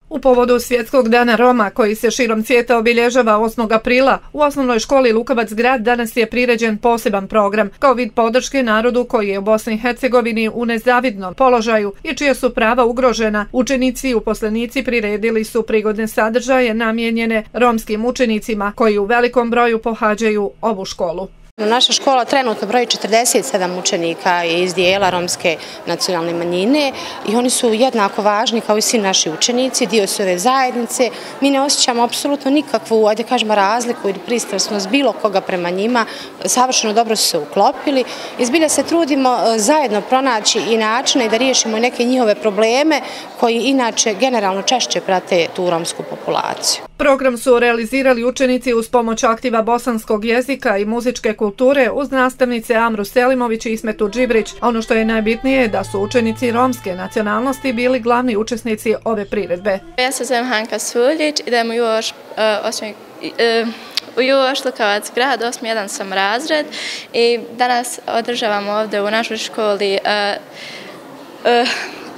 U povodu Svjetskog dana Roma, koji se širom svijeta obilježava 8. aprila, u osnovnoj školi Lukavac Grad danas je priređen poseban program kao vid podrške narodu koji je u Bosni i Hercegovini u nezavidnom položaju i čija su prava ugrožena. Učenici i uposlenici priredili su prigodne sadržaje namijenjene romskim učenicima koji u velikom broju pohađaju ovu školu. Naša škola trenutno broji 47 učenika iz dijela romske nacionalne manjine i oni su jednako važni kao i svi naši učenici, dio su ove zajednice. Mi ne osjećamo apsolutno nikakvu, ajde kažemo, razliku ili pristrasnost bilo koga prema njima. Savršeno dobro su se uklopili i zbilja se trudimo zajedno pronaći i načine da riješimo neke njihove probleme koji inače generalno češće prate tu romsku populaciju. Program su realizirali učenici uz pomoć aktiva bosanskog jezika i muzičke kulture uz nastavnice Amru Selimović i Ismetu Džibrić, a ono što je najbitnije je da su učenici romske nacionalnosti bili glavni učesnici ove priredbe. Ja se zovem Hanka Suljić, idem u Juoš Lukavac Grad, 8. sam razred i danas održavamo ovdje u našoj školi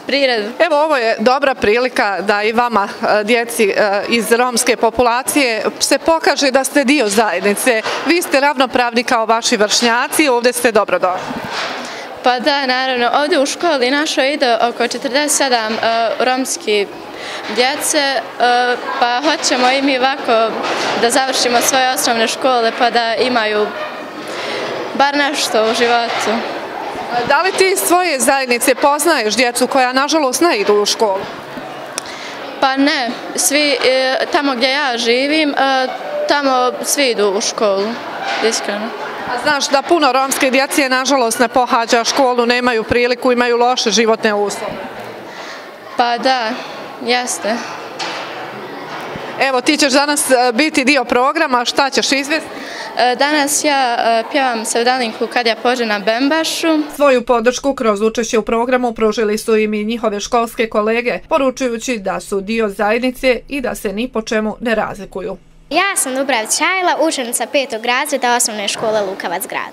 priredbu. Evo, ovo je dobra prilika da i vama, djeci iz romske populacije, se pokaže da ste dio zajednice. Vi ste ravnopravni kao vaši vršnjaci, ovdje ste dobrodošli. Pa da, naravno, ovdje u školi našoj ide oko 47 romski djece, pa hoćemo i mi ovako da završimo svoje osnovne škole pa da imaju bar nešto u životu. Da li ti iz svoje zajednice poznaješ djecu koja nažalost ne idu u školu? Pa ne, svi tamo gdje ja živim, tamo svi idu u školu, iskreno. A znaš da puno romske djece nažalost ne pohađa školu, nemaju priliku, imaju loše životne uslove? Pa da, jeste. Evo, ti ćeš danas biti dio programa, šta ćeš izvesti? Danas ja pjevam sevdalinku Kad ja pođem na Bembašu. Svoju podršku kroz učešće u programu pružili su im i njihove školske kolege, poručujući da su dio zajednice i da se ni po čemu ne razlikuju. Ja sam Dubravić Čajla, učenica 5. razreda osnovne škole Lukavac Grad.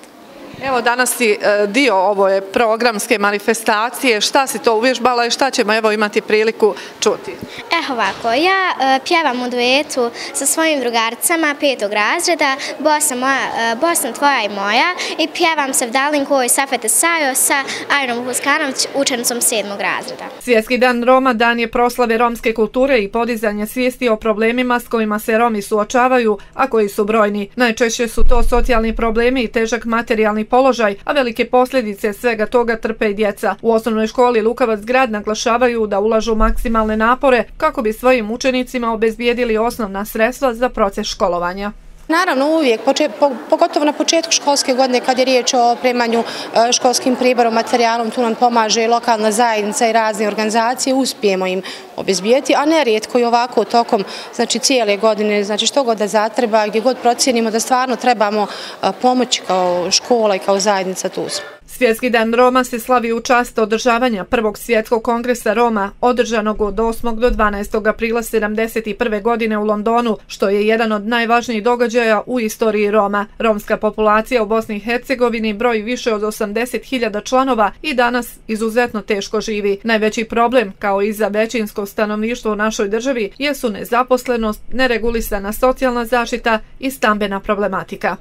Evo, danas si dio ove programske manifestacije. Šta si to uvježbala i šta ćemo evo imati priliku čuti? Ovako, ja pjevam u duetu sa svojim drugaricama 5. razreda, Bosna tvoja i moja, i pjevam sevdalinku Oj Safete Sajo sa Ajrom Huskanović, učenicom 7. razreda. Svjetski dan Roma dan je proslave romske kulture i podizanja svijesti o problemima s kojima se Romi suočavaju, a koji su brojni. Najčešće su to socijalni problemi i težak materijalni položaj, a velike posljedice svega toga trpe i djeca. U osnovnoj školi Lukavac Grad naglašavaju da ulažu maksimalne napore kako bi svojim učenicima obezbijedili osnovna sredstva za proces školovanja. Naravno, uvijek, pogotovo na početku školske godine kad je riječ o opremanju školskim priborom, materijalom, tu nam pomaže i lokalna zajednica i razne organizacije, uspijemo im obezbijeti, a nerijetko i ovako tokom cijele godine, što god da zatreba, gdje god procijenimo da stvarno trebamo pomoći kao škola i kao zajednica, tu smo. Svjetski dan Roma se slavi u čast održavanja Prvog svjetskog kongresa Roma, održanog od 8. do 12. aprila 1971. godine u Londonu, što je jedan od najvažnijih događaja u istoriji Roma. Romska populacija u Bosni i Hercegovini broji više od 80.000 članova i danas izuzetno teško živi. Najveći problem, kao i za većinsko stanovništvo u našoj državi, jesu nezaposlenost, neregulisana socijalna zaštita i stambena problematika.